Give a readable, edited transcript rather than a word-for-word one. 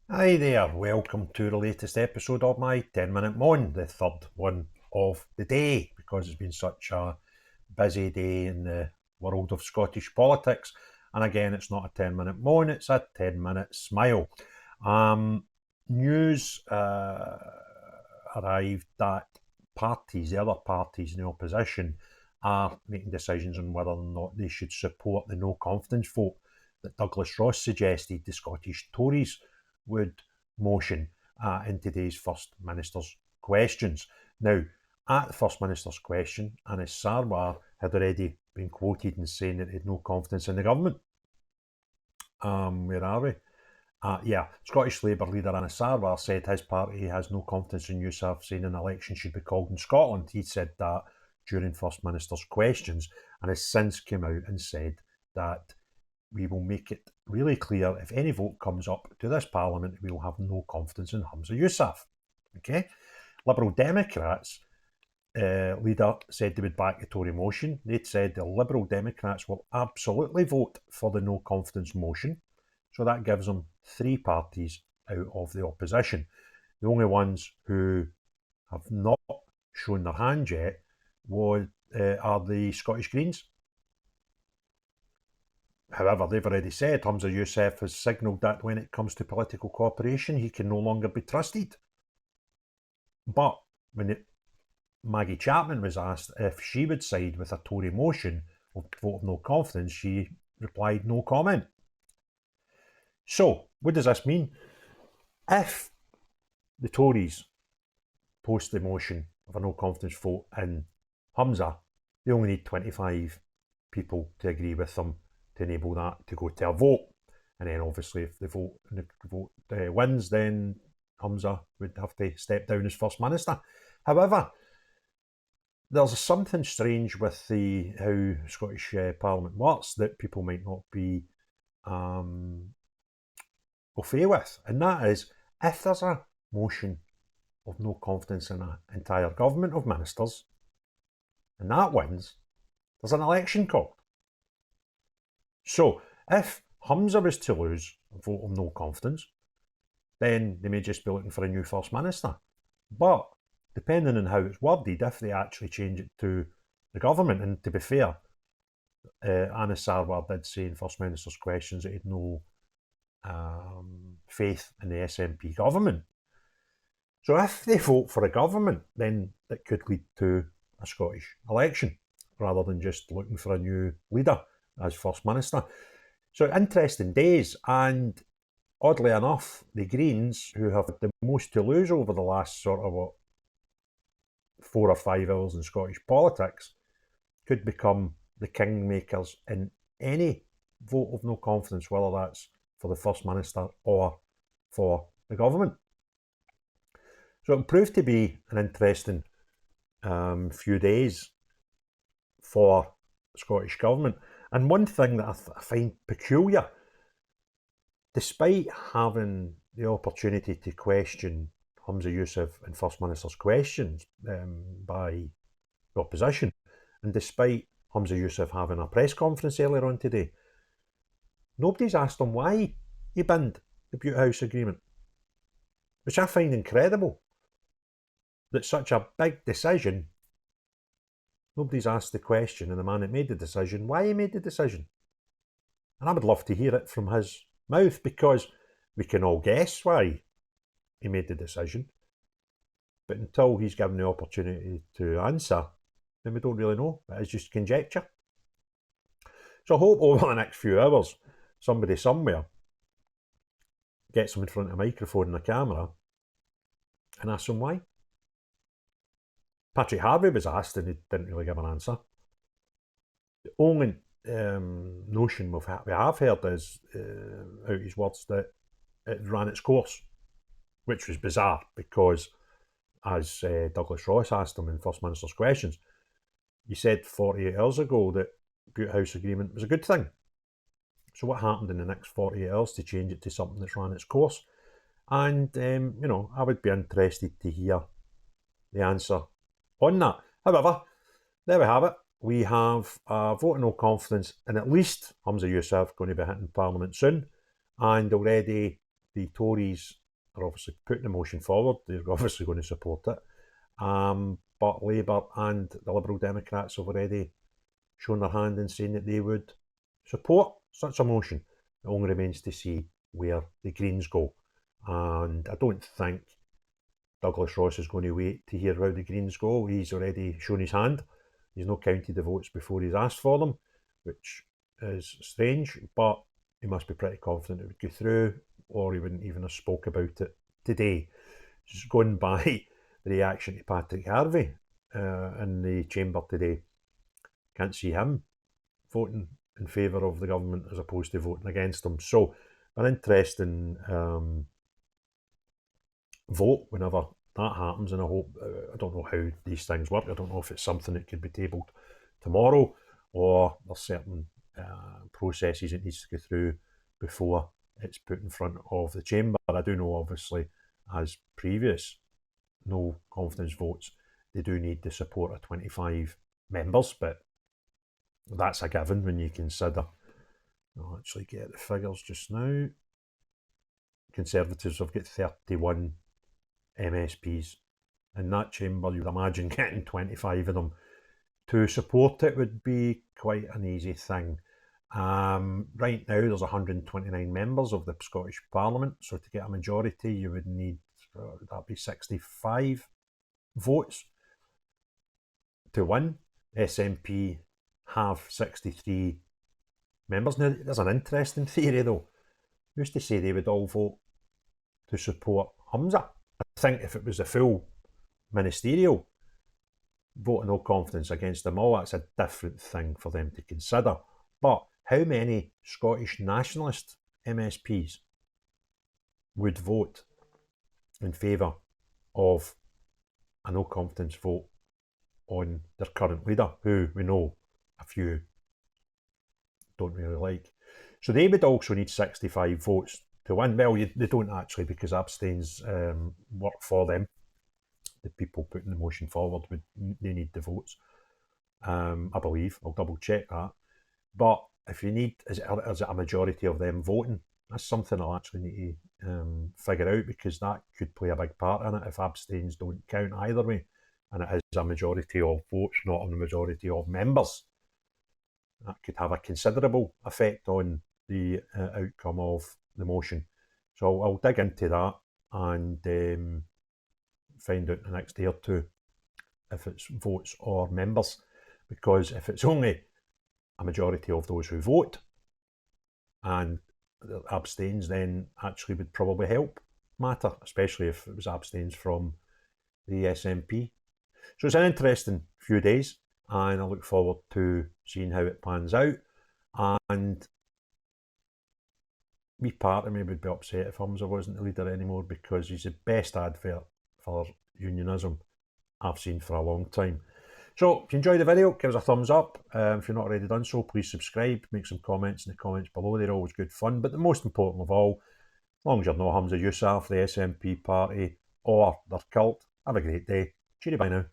Hi there, welcome to the latest episode of my 10-minute Mon, the third one of the day, because it's been such a busy day in the world of Scottish politics. And again, it's not a 10-minute Mon, it's a 10-minute smile. News arrived that the other parties in the opposition, are making decisions on whether or not they should support the no confidence vote that Douglas Ross suggested the Scottish Tories would motion in today's First Minister's questions. Now, at the First Minister's question, Anas Sarwar had already been quoted in saying that he had no confidence in the government. Where are we? Scottish Labour leader Anas Sarwar said his party has no confidence in Yousaf, saying an election should be called in Scotland. He said that during First Minister's questions and has since come out and said that we will make it really clear if any vote comes up to this Parliament, we will have no confidence in HUMZA YOUSAF. Okay? Liberal Democrats leader said they would back the Tory motion. They'd said the Liberal Democrats will absolutely vote for the no confidence motion. So that gives them three parties out of the opposition. The only ones who have not shown their hand yet are the Scottish Greens. However, they've already said HUMZA YOUSAF has signalled that when it comes to political cooperation, he can no longer be trusted. But when Maggie Chapman was asked if she would side with a Tory motion of vote of no confidence, she replied, no comment. So, what does this mean? If the Tories post the motion of a no confidence vote in HUMZA, they only need 25 people to agree with them to enable that to go to a vote. And then obviously if the vote wins, then HUMZA would have to step down as First Minister. However, there's something strange with how Scottish Parliament works that people might not be au fait with, and that is if there's a motion of no confidence in an entire government of ministers and that wins, there's an election called. So if HUMZA was to lose a vote of no confidence, then they may just be looking for a new First Minister. But depending on how it's worded, if they actually change it to the government, and to be fair, Anas Sarwar did say in First Minister's questions that he had no faith in the SNP government. So if they vote for a government, then it could lead to a Scottish election, rather than just looking for a new leader as First Minister. So interesting days, and oddly enough, the Greens, who have the most to lose over the last 4 or 5 hours in Scottish politics, could become the kingmakers in any vote of no confidence, whether that's for the First Minister or for the government. So it proved to be an interesting few days for the Scottish Government. And one thing that I find peculiar, despite having the opportunity to question HUMZA YOUSAF and First Minister's questions by the opposition, and despite HUMZA YOUSAF having a press conference earlier on today, nobody's asked him why he binned the Bute House agreement, which I find incredible. That such a big decision, nobody's asked the question, and the man that made the decision, why he made the decision. And I would love to hear it from his mouth, because we can all guess why he made the decision. But until he's given the opportunity to answer, then we don't really know. It's just conjecture. So I hope over the next few hours, somebody somewhere gets him in front of a microphone and a camera and asks him why. Patrick Harvey was asked and he didn't really give an answer. The only notion we have heard is, out his words, that it ran its course, which was bizarre because, as Douglas Ross asked him in First Minister's questions, he said 48 hours ago that Bute House agreement was a good thing. So what happened in the next 48 hours to change it to something that's ran its course? And, I would be interested to hear the answer on that. However, there we have it. We have a vote of no confidence, and at least HUMZA YOUSAF going to be hitting Parliament soon, and already the Tories are obviously putting the motion forward. They're obviously going to support it. But Labour and the Liberal Democrats have already shown their hand in saying that they would support such a motion. It only remains to see where the Greens go. And I don't think Douglas Ross is going to wait to hear how the Greens go. He's already shown his hand. He's not counted the votes before he's asked for them, which is strange, but he must be pretty confident it would go through, or he wouldn't even have spoke about it today. Just going by the reaction to Patrick Harvey in the chamber today, can't see him voting in favour of the government as opposed to voting against them. So an interesting vote whenever that happens, and I hope, I don't know how these things work. I don't know if it's something that could be tabled tomorrow, or there's certain processes it needs to go through before it's put in front of the chamber. I do know, obviously, as previous no confidence votes, they do need the support of 25 members, but that's a given when you consider, I'll actually get the figures just now. Conservatives have got 31 MSPs in that chamber. You'd imagine getting 25 of them to support it would be quite an easy thing. Right now there's 129 members of the Scottish Parliament, so to get a majority you would need, that'd be 65 votes to win. SNP have 63 members. Now there's an interesting theory though. Used to say they would all vote to support Humza. I think if it was a full ministerial vote of no confidence against them all, that's a different thing for them to consider. But how many Scottish nationalist MSPs would vote in favour of a no confidence vote on their current leader, who we know a few don't really like? So they would also need 65 votes to win. Well, they don't actually, because abstains work for them. The people putting the motion forward, they need the votes, I believe. I'll double check that. But if you need, is it a majority of them voting? That's something I'll actually need to figure out, because that could play a big part in it if abstains don't count either way, and it is a majority of votes, not a majority of members. That could have a considerable effect on the outcome of the motion. So I'll dig into that and find out the next day or two if it's votes or members, because if it's only a majority of those who vote and abstains, then actually would probably help matter, especially if it was abstains from the SNP. So it's an interesting few days, and I look forward to seeing how it pans out. And me part of me would be upset if Humza wasn't the leader anymore, because he's the best advert for unionism I've seen for a long time. So if you enjoyed the video, give us a thumbs up. If you're not already done so, please subscribe, make some comments in the comments below. They're always good fun. But the most important of all, as long as you're not Humza Yousaf, the SNP party, or their cult, have a great day. Cheery bye now.